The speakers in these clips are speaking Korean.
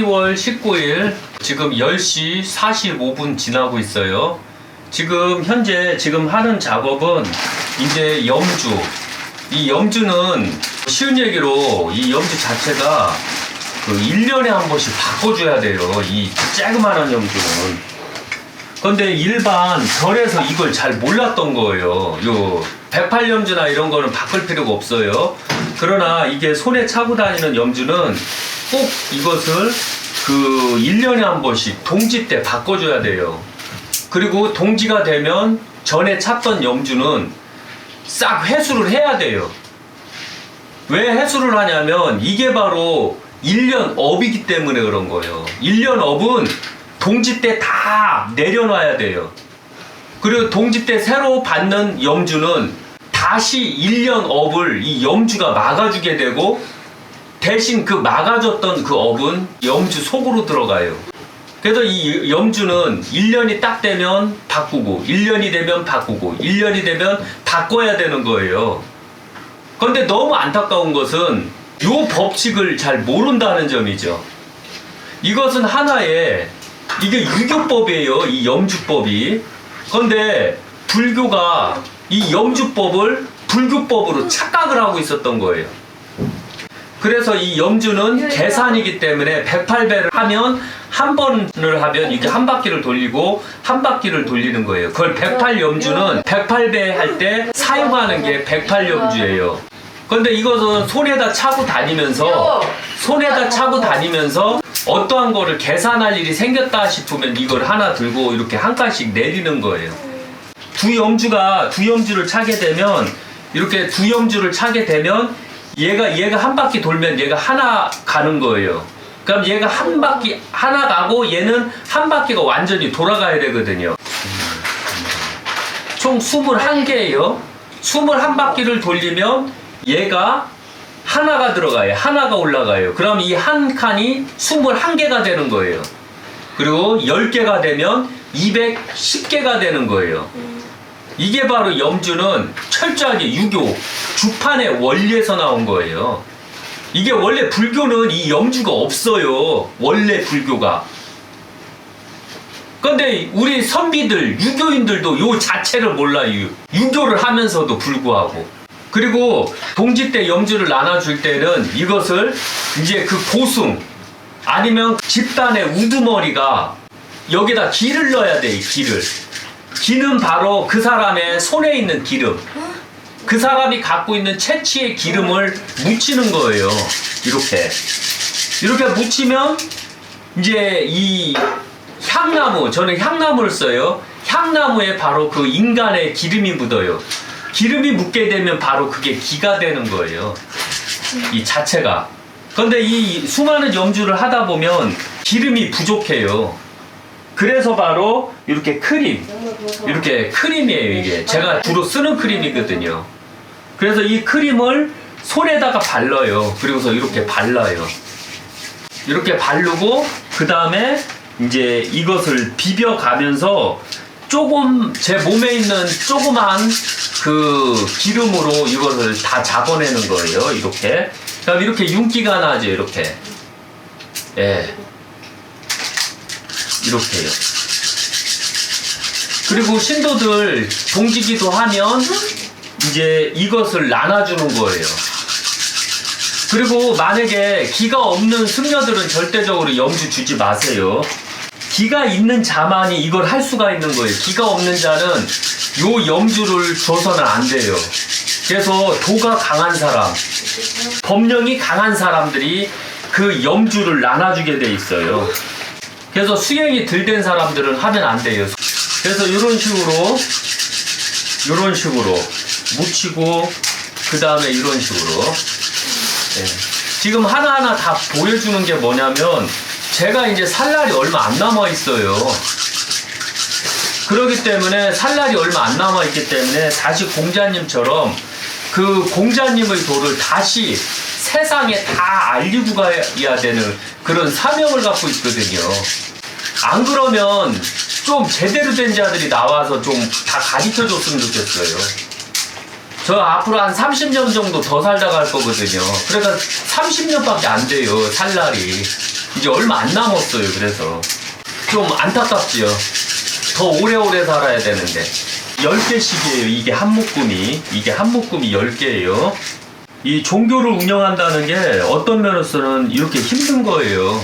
12월 19일 지금 10시 45분 지나고 있어요. 지금 현재 하는 작업은 이제 염주. 이 염주는 쉬운 얘기로 이 염주 자체가 그 1년에 한 번씩 바꿔줘야 돼요. 이 쬐그만한 염주는. 근데 일반 절에서 이걸 잘 몰랐던 거예요. 요 108염주나 이런 거는 바꿀 필요가 없어요. 그러나 이게 손에 차고 다니는 염주는 꼭 이것을 그 1년에 한 번씩 동지 때 바꿔줘야 돼요. 그리고 동지가 되면 전에 찼던 염주는 싹 회수를 해야 돼요. 왜 회수를 하냐면 이게 바로 1년 업이기 때문에 그런 거예요. 1년 업은 동지 때 다 내려놔야 돼요. 그리고 동지 때 새로 받는 염주는 다시 1년 업을 이 염주가 막아주게 되고 대신 그 막아줬던 그 업은 염주 속으로 들어가요. 그래서 이 염주는 1년이 딱 되면 바꾸고 1년이 되면 바꾸고 1년이 되면 바꿔야 되는 거예요. 그런데 너무 안타까운 것은 이 법칙을 잘 모른다는 점이죠. 이것은 하나의 이게 유교법이에요. 이 염주법이. 그런데 불교가 이 염주법을 불교법으로 착각을 하고 있었던 거예요. 그래서 이 염주는 계산이기 때문에 108배를 하면 한 번을 하면 이게 한 바퀴를 돌리고 한 바퀴를 돌리는 거예요. 그걸 108염주는 108배 할 때 사용하는 게 108염주예요. 그런데 이것은 손에다 차고 다니면서 어떠한 거를 계산할 일이 생겼다 싶으면 이걸 하나 들고 이렇게 한 칸씩 내리는 거예요. 두 염주를 차게 되면 이렇게 두 염주를 차게 되면 얘가 한 바퀴 돌면 얘가 하나 가는 거예요. 그럼 얘가 한 바퀴 하나 가고 얘는 한 바퀴가 완전히 돌아가야 되거든요. 총 21개예요. 21바퀴를 돌리면 얘가 하나가 들어가요. 하나가 올라가요. 그럼 이 한 칸이 21개가 되는 거예요. 그리고 10개가 되면 210개가 되는 거예요. 이게 바로 염주는 철저하게 유교 주판의 원리에서 나온 거예요. 이게 원래 불교는 이 염주가 없어요. 원래 불교가. 그런데 우리 선비들, 유교인들도 요 자체를 몰라요. 유교를 하면서도 불구하고. 그리고 동지 때 염주를 나눠줄 때는 이것을 이제 그 보숭 아니면 집단의 우두머리가 여기다 기를 넣어야 돼. 기를. 기는 바로 그 사람의 손에 있는 기름. 그 사람이 갖고 있는 채취의 기름을 묻히는 거예요. 이렇게 묻히면 이제 이 향나무, 저는 향나무를 써요. 향나무에 바로 그 인간의 기름이 묻어요. 기름이 묻게 되면 바로 그게 기가 되는 거예요. 이 자체가. 그런데 이 수많은 염주를 하다 보면 기름이 부족해요. 그래서 바로 이렇게 크림이에요. 이게 제가 주로 쓰는 크림이거든요. 그래서 이 크림을 손에다가 발라요. 그리고서 이렇게 발라요. 이렇게 바르고 그 다음에 이제 이것을 비벼가면서 제 몸에 있는 조그만 그 기름으로 이것을 다 잡아내는 거예요. 이렇게. 그럼 이렇게 윤기가 나죠. 이렇게. 예. 이렇게요. 그리고 신도들 동지기도 하면 이제 이것을 나눠주는 거예요. 그리고 만약에 기가 없는 승려들은 절대적으로 염주 주지 마세요. 기가 있는 자만이 이걸 할 수가 있는 거예요. 기가 없는 자는 요 염주를 줘서는 안 돼요. 그래서 도가 강한 사람, 법령이 강한 사람들이 그 염주를 나눠주게 돼 있어요. 그래서 수행이 덜 된 사람들은 하면 안 돼요. 그래서 이런 식으로 묻히고 그 다음에 이런 식으로. 네. 지금 하나하나 다 보여주는 게 뭐냐면 제가 이제 살 날이 얼마 안 남아 있어요. 그렇기 때문에 살 날이 얼마 안 남아 있기 때문에 다시 공자님처럼 그 공자님의 도를 다시 세상에 다 알리고 가야 되는 그런 사명을 갖고 있거든요. 안 그러면 좀 제대로 된 자들이 나와서 좀 다 가르쳐 줬으면 좋겠어요. 저 앞으로 한 30년 정도 더 살다 갈 거거든요. 그러니까 30년밖에 안 돼요, 살 날이. 이제 얼마 안 남았어요. 그래서 좀 안타깝지요. 더 오래오래 살아야 되는데 10개씩이에요. 이게 한 묶음이 10개예요. 이 종교를 운영한다는 게 어떤 면으로서는 이렇게 힘든 거예요.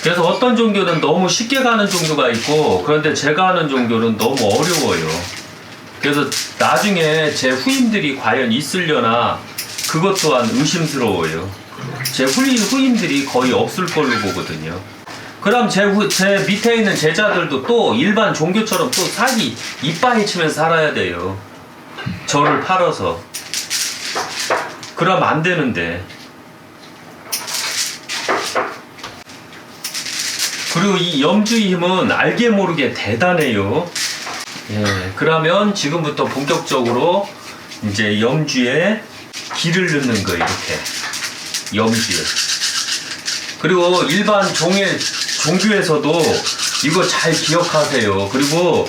그래서 어떤 종교는 너무 쉽게 가는 종교가 있고, 그런데 제가 하는 종교는 너무 어려워요. 그래서 나중에 제 후임들이 과연 있으려나 그것 또한 의심스러워요. 제 후임들이 거의 없을 걸로 보거든요. 그럼 제 밑에 있는 제자들도 또 일반 종교처럼 또 사기 이빠이 치면서 살아야 돼요. 저를 팔아서. 그럼 안 되는데. 그리고 이 염주의 힘은 알게 모르게 대단해요. 예, 그러면 지금부터 본격적으로 이제 염주에 기를 넣는 거, 이렇게. 염주에. 그리고 일반 종교에서도 이거 잘 기억하세요. 그리고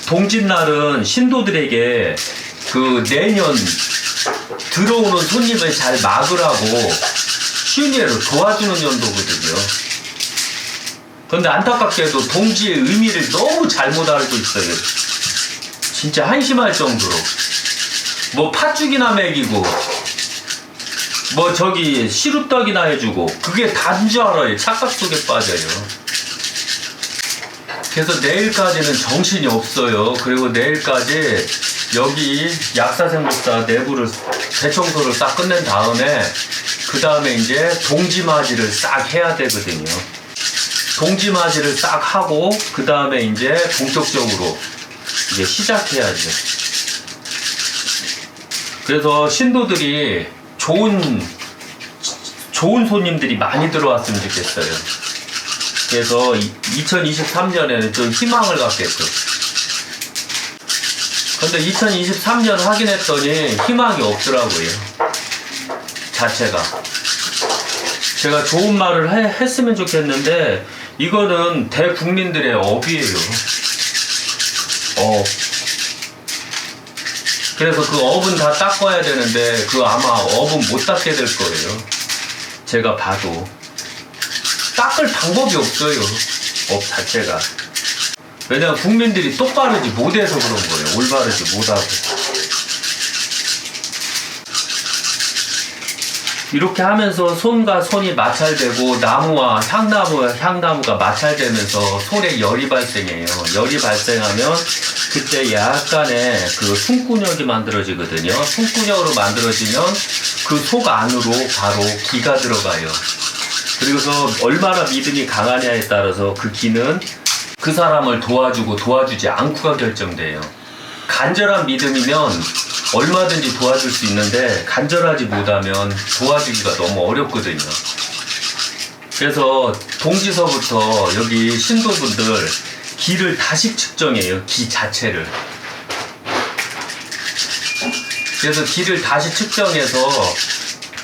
동짓날은 신도들에게 그 내년 들어오는 손님을 잘 막으라고 슈니에를 도와주는 연도거든요. 그런데 안타깝게도 동지의 의미를 너무 잘못 알고 있어요. 진짜 한심할 정도로. 뭐 팥죽이나 먹이고 뭐 저기 시루떡이나 해주고 그게 다인 줄 알아요. 착각 속에 빠져요. 그래서 내일까지는 정신이 없어요. 그리고 내일까지 여기 약사생목사 내부를 대청소를 싹 끝낸 다음에 그 다음에 이제 동지맞이를 싹 해야 되거든요. 동지맞이를 싹 하고 그 다음에 이제 본격적으로 이제 시작해야죠. 그래서 신도들이 좋은 손님들이 많이 들어왔으면 좋겠어요. 그래서 2023년에는 좀 희망을 갖게끔. 근데 2023년 확인했더니 희망이 없더라고요. 자체가. 제가 좋은 말을 했으면 좋겠는데 이거는 대국민들의 업이에요. 그래서 그 업은 다 닦아야 되는데 그 아마 업은 못 닦게 될 거예요. 제가 봐도 닦을 방법이 없어요. 업 자체가. 왜냐면 국민들이 똑바르지 못해서 그런 거예요. 올바르지 못하고. 이렇게 하면서 손과 손이 마찰되고 나무와 향나무가 마찰되면서 손에 열이 발생해요. 열이 발생하면 그때 약간의 그 숨구력이 만들어지거든요. 숨구력으로 만들어지면 그 속 안으로 바로 기가 들어가요. 그리고서 얼마나 믿음이 강하냐에 따라서 그 기는 그 사람을 도와주고 도와주지 않고가 결정돼요. 간절한 믿음이면 얼마든지 도와줄 수 있는데 간절하지 못하면 도와주기가 너무 어렵거든요. 그래서 동지서부터 여기 신도분들 기를 다시 측정해요. 기 자체를. 그래서 기를 다시 측정해서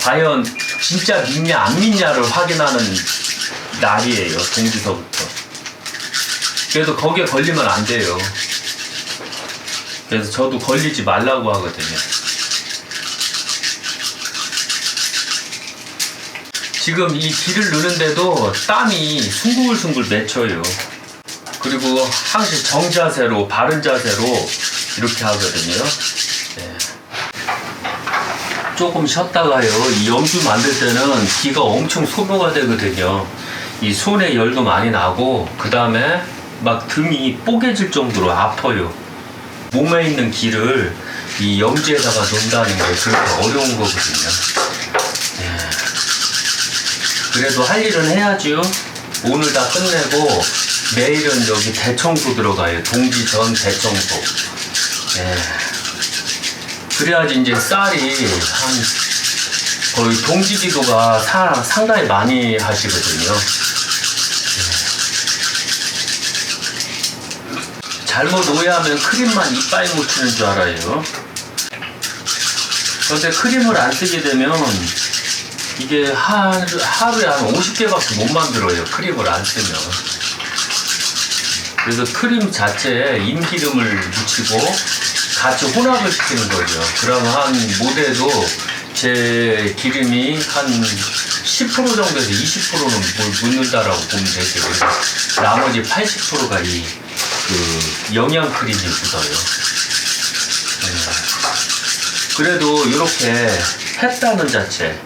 과연 진짜 믿냐 안 믿냐를 확인하는 날이에요. 동지서부터. 그래서 거기에 걸리면 안 돼요. 그래서 저도 걸리지 말라고 하거든요. 지금 이 기를 넣는데도 땀이 숭글숭글 맺혀요. 그리고 항상 정자세로 바른 자세로 이렇게 하거든요. 네. 조금 쉬었다가요. 이 염주 만들 때는 기가 엄청 소모가 되거든요. 이 손에 열도 많이 나고 그 다음에 막 등이 뽀개질 정도로 아파요. 몸에 있는 기를 이 염주에다가 넣는다는 게 그렇게 어려운 거거든요. 네. 그래도 할 일은 해야죠. 오늘 다 끝내고 내일은 여기 대청소 들어가요. 동지 전 대청소. 네. 그래야지 이제 쌀이 거의 동지기도가 상당히 많이 하시거든요. 잘못 오해하면 크림만 이빠이 묻히는 줄 알아요. 그런데 크림을 안 쓰게 되면 이게 하루에 한 50개밖에 못 만들어요. 크림을 안 쓰면. 그래서 크림 자체에 인기름을 묻히고 같이 혼합을 시키는 거죠. 그러면 한 못해도 제 기름이 한 10% 정도에서 20%는 묻는다라고 보면 되죠. 나머지 80%가 그 영양 크림이 묻어요. 그래도 이렇게 했다는 자체.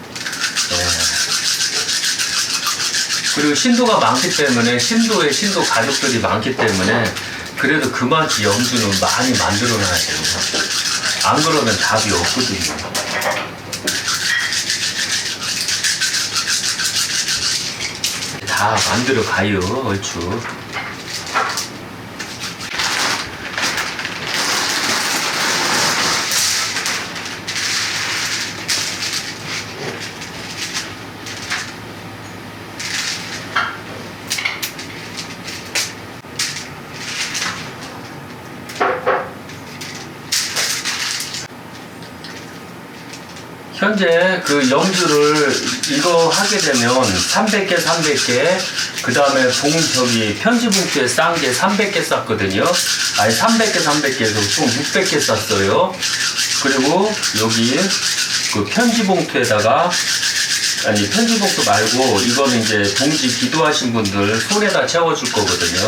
그리고 신도가 많기 때문에 신도 가족들이 많기 때문에 그래도 그만치 염주는 많이 만들어놔야 돼요. 안 그러면 답이 없거든요. 다 만들어 가요, 얼추. 현재 그 염주를 이거 하게 되면 300개 그 다음에 편지 봉투에 싼 게 300개 쌌거든요. 아니 300개에서 총 600개 쌌어요. 그리고 여기 그 편지 봉투에다가 편지 봉투 말고 이거는 이제 봉지 기도하신 분들 손에다 채워줄 거거든요.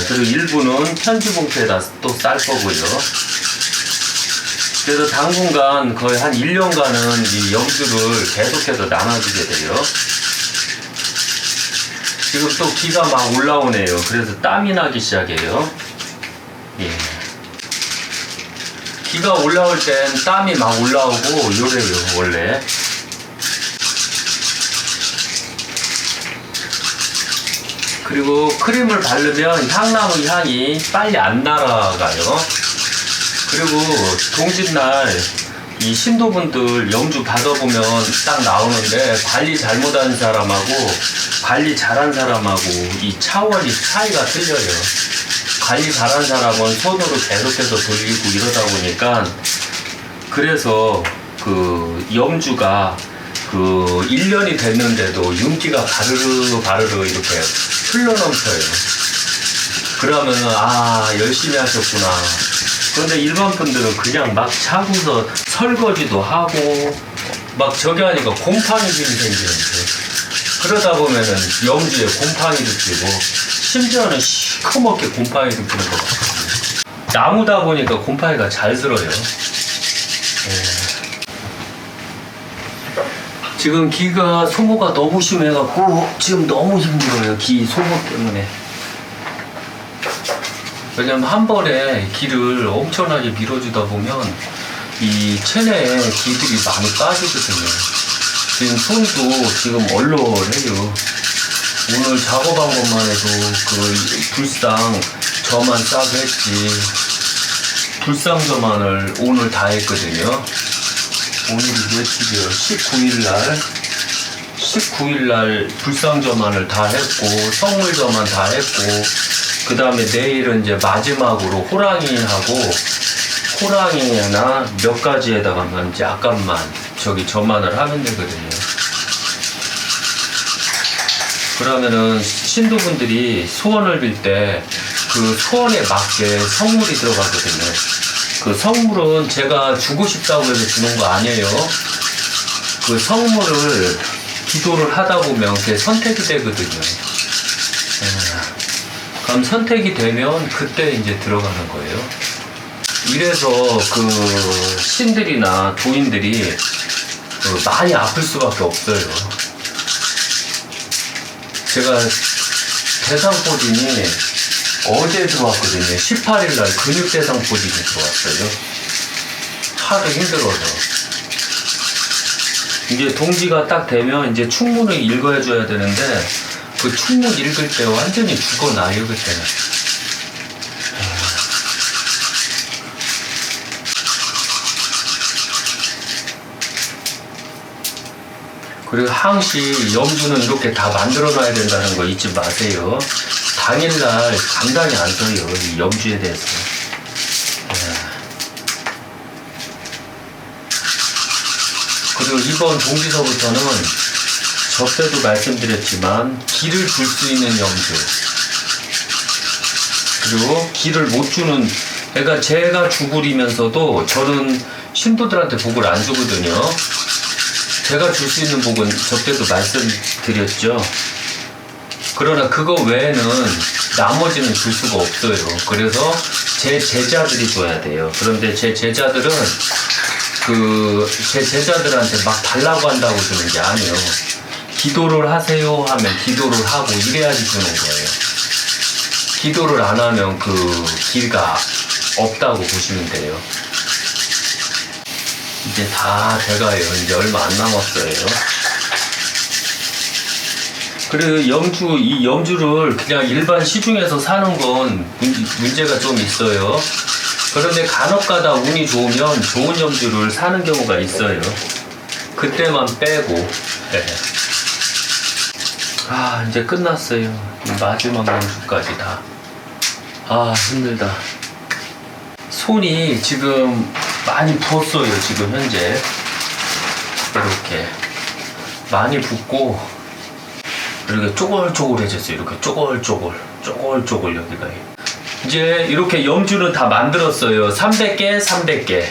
그리고 일부는 편지 봉투에다 또 쌀 거고요. 그래서 당분간 거의 한 1년간은 이 염주를 계속해서 나눠주게 돼요. 지금 또 비가 막 올라오네요. 그래서 땀이 나기 시작해요. 예. 비가 올라올 땐 땀이 막 올라오고 요래요, 원래. 그리고 크림을 바르면 향나무 향이 빨리 안 날아가요. 그리고 동짓날 이 신도분들 염주 받아보면 딱 나오는데 관리 잘못한 사람하고 관리 잘한 사람하고 이 차이가 틀려요. 관리 잘한 사람은 손으로 계속해서 돌리고 이러다 보니까 그래서 그 염주가 그 1년이 됐는데도 윤기가 바르르 이렇게 흘러넘쳐요. 그러면은 열심히 하셨구나. 그런데 일반 분들은 그냥 막 차고서 설거지도 하고 막 저기 하니까 곰팡이들이 생기는데 그러다 보면은 염주에 곰팡이도 끼고 심지어는 시커멓게 곰팡이도 끼는 것 같거든요. 나무다 보니까 곰팡이가 잘 들어요. 지금 기가 소모가 너무 심해갖고 지금 너무 힘들어요. 기 소모 때문에. 왜냐면 한 번에 기를 엄청나게 밀어주다 보면 이 체내에 기들이 많이 빠지거든요. 지금 손도 지금 얼얼해요. 오늘 작업한 것만 해도 그 불상 저만 싸게 했지. 불상 저만을 오늘 다 했거든요. 오늘이 며칠이에요? 19일날 불상 저만을 다 했고 성물 저만 다 했고 그 다음에 내일은 이제 마지막으로 호랑이나 몇 가지에다가만 이제 약간만 저만을 하면 되거든요. 그러면은 신도분들이 소원을 빌 때 그 소원에 맞게 성물이 들어가거든요. 그 성물은 제가 주고 싶다고 해서 주는 거 아니에요. 그 성물을 기도를 하다 보면 그게 선택이 되거든요. 그럼 선택이 되면 그때 이제 들어가는 거예요. 이래서 그 신들이나 도인들이 많이 아플 수밖에 없어요. 제가 대상포진이 어제 들어왔거든요. 18일날 근육대상포진이 들어왔어요. 하도 힘들어서. 이게 동지가 딱 되면 이제 충문을 읽어줘야 되는데 그 충문 읽을 때 완전히 죽어나요, 그때는. 그리고 항시 염주는 이렇게 다 만들어 놔야 된다는 거 잊지 마세요. 당일날 감당이 안 서요, 이 염주에 대해서. 그리고 이번 동지서부터는 저때도 말씀드렸지만 기를 줄 수 있는 염주, 그리고 기를 못 주는, 그러니까 제가 주부리면서도 저는 신도들한테 복을 안 주거든요. 제가 줄 수 있는 복은 저때도 말씀드렸죠. 그러나 그거 외에는 나머지는 줄 수가 없어요. 그래서 제 제자들이 줘야 돼요. 그런데 제 제자들은 제 제자들한테 막 달라고 한다고 주는 게 아니에요. 기도를 하세요 하면 기도를 하고 이래야지 주는 거예요. 기도를 안 하면 그 길가 없다고 보시면 돼요. 이제 다 돼가요. 이제 얼마 안 남았어요. 그리고 이 염주를 그냥 일반 시중에서 사는 건 문제가 좀 있어요. 그런데 간혹가다 운이 좋으면 좋은 염주를 사는 경우가 있어요. 그때만 빼고. 네. 이제 끝났어요. 마지막 염주까지 다. 힘들다. 손이 지금 많이 부었어요. 지금 현재 이렇게 많이 붓고 이렇게 쪼글쪼글해졌어요. 이렇게 쪼글쪼글 여기가. 이제 이렇게 염주는 다 만들었어요. 300개.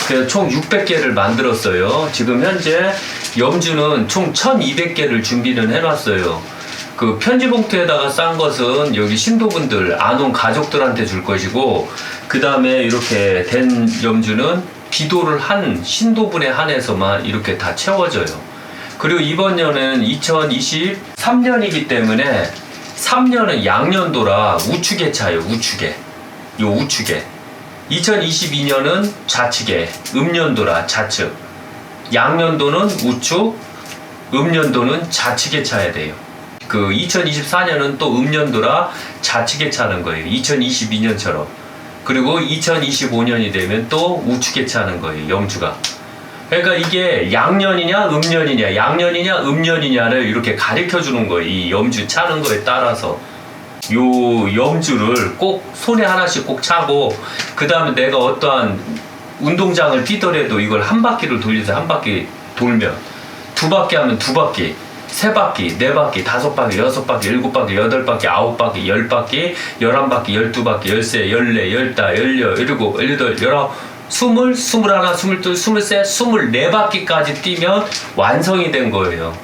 그래서 총 600개를 만들었어요. 지금 현재 염주는 총 1200개를 준비를 해놨어요. 그 편지 봉투에다가 싼 것은 여기 신도분들, 안 온 가족들한테 줄 것이고, 그 다음에 이렇게 된 염주는 기도를 한 신도분에 한해서만 이렇게 다 채워져요. 그리고 이번 년은 2023년이기 때문에 3년은 양년도라 우축에 차요. 우축에. 2022년은 좌측에, 음년도라 좌측. 양년도는 우축, 음년도는 좌측에 차야 돼요. 2024년은 또 음년도라 좌측에 차는 거예요. 2022년처럼. 그리고 2025년이 되면 또 우측에 차는 거예요. 염주가. 그러니까 이게 양년이냐 음년이냐, 양년이냐 음년이냐를 이렇게 가르쳐 주는 거예요. 이 염주 차는 거에 따라서. 요 염주를 꼭 손에 하나씩 꼭 차고, 그 다음에 내가 어떠한 운동장을 뛰더라도 이걸 한 바퀴를 돌려서 한 바퀴 돌면, 두 바퀴 하면 두 바퀴, 세 바퀴, 네 바퀴, 다섯 바퀴, 여섯 바퀴, 일곱 바퀴, 여덟 바퀴, 아홉 바퀴, 열 바퀴, 11바퀴, 12바퀴, 13, 14, 15, 16, 17, 18, 20, 21, 22, 23, 24바퀴까지 뛰면 완성이 된 거예요.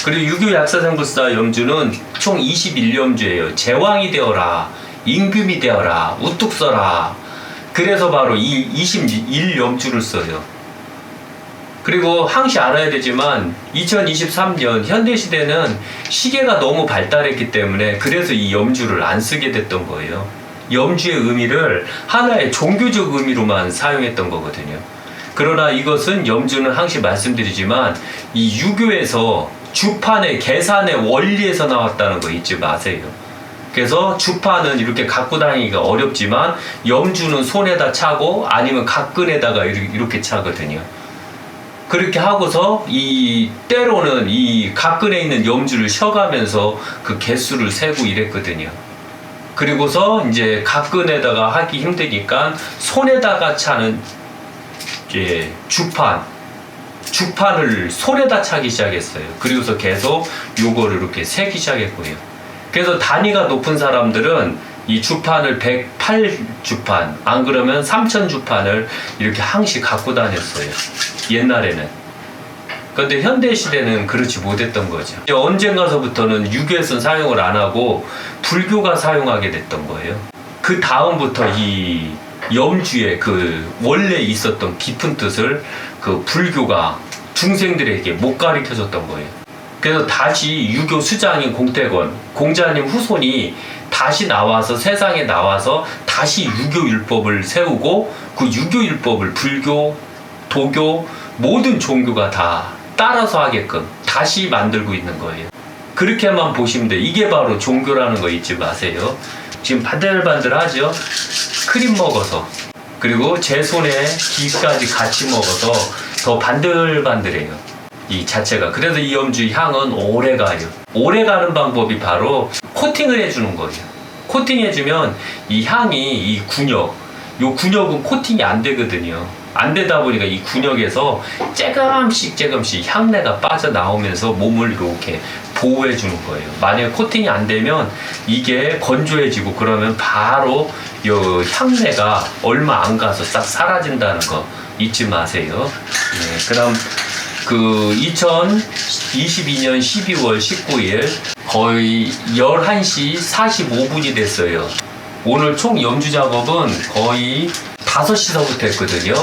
그리고 유교 약사생불사 염주는 총 21염주예요. 제왕이 되어라, 임금이 되어라, 우뚝 서라. 그래서 바로 이 21염주를 써요. 그리고 항시 알아야 되지만 2023년 현대시대는 시계가 너무 발달했기 때문에 그래서 이 염주를 안 쓰게 됐던 거예요. 염주의 의미를 하나의 종교적 의미로만 사용했던 거거든요. 그러나 이것은 염주는 항시 말씀드리지만 이 유교에서 주판의 계산의 원리에서 나왔다는 거 잊지 마세요. 그래서 주판은 이렇게 갖고 다니기가 어렵지만 염주는 손에다 차고 아니면 각근에다가 이렇게 차거든요. 그렇게 하고서 때로는 이 각근에 있는 염주를 쉬어가면서 그 개수를 세고 이랬거든요. 그리고서 이제 각근에다가 하기 힘드니까 손에다가 차는 주판을 손에다 차기 시작했어요. 그리고서 계속 요거를 이렇게 세기 시작했고요. 그래서 단위가 높은 사람들은 이 주판을 108주판, 안 그러면 3000주판을 이렇게 항시 갖고 다녔어요. 옛날에는. 그런데 현대시대는 그렇지 못했던 거죠. 언젠가서부터는 유교에서는 사용을 안 하고 불교가 사용하게 됐던 거예요. 그 다음부터 이 염주의 원래 있었던 깊은 뜻을 불교가 중생들에게 못 가르쳐 줬던 거예요. 그래서 다시 유교 수장인 공태권, 공자님 후손이 다시 나와서 세상에 나와서 다시 유교율법을 세우고 그 유교율법을 불교, 도교, 모든 종교가 다 따라서 하게끔 다시 만들고 있는 거예요. 그렇게만 보시면 돼요. 이게 바로 종교라는 거 잊지 마세요. 지금 반들반들하죠? 크림 먹어서. 그리고 제 손에 기까지 같이 먹어서 더 반들반들해요. 이 자체가. 그래서 이 염주 향은 오래 가요. 오래 가는 방법이 바로 코팅을 해주는 거예요. 코팅해주면 이 향이 요 근육은 코팅이 안 되거든요. 안 되다 보니까 이 근육에서 조금씩 향내가 빠져나오면서 몸을 이렇게 보호해 주는 거예요. 만약에 코팅이 안 되면 이게 건조해지고 그러면 바로 요 향내가 얼마 안 가서 싹 사라진다는 거 잊지 마세요. 네, 그럼 그 2022년 12월 19일 거의 11시 45분이 됐어요. 오늘 총 염주 작업은 거의 5시서부터 했거든요.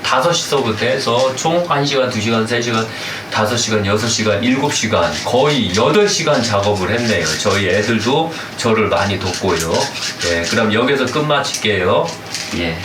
5시서부터 해서 총 1시간, 2시간, 3시간, 5시간, 6시간, 7시간 거의 8시간 작업을 했네요. 저희 애들도 저를 많이 돕고요. 예, 그럼 여기서 끝마칠게요. 예.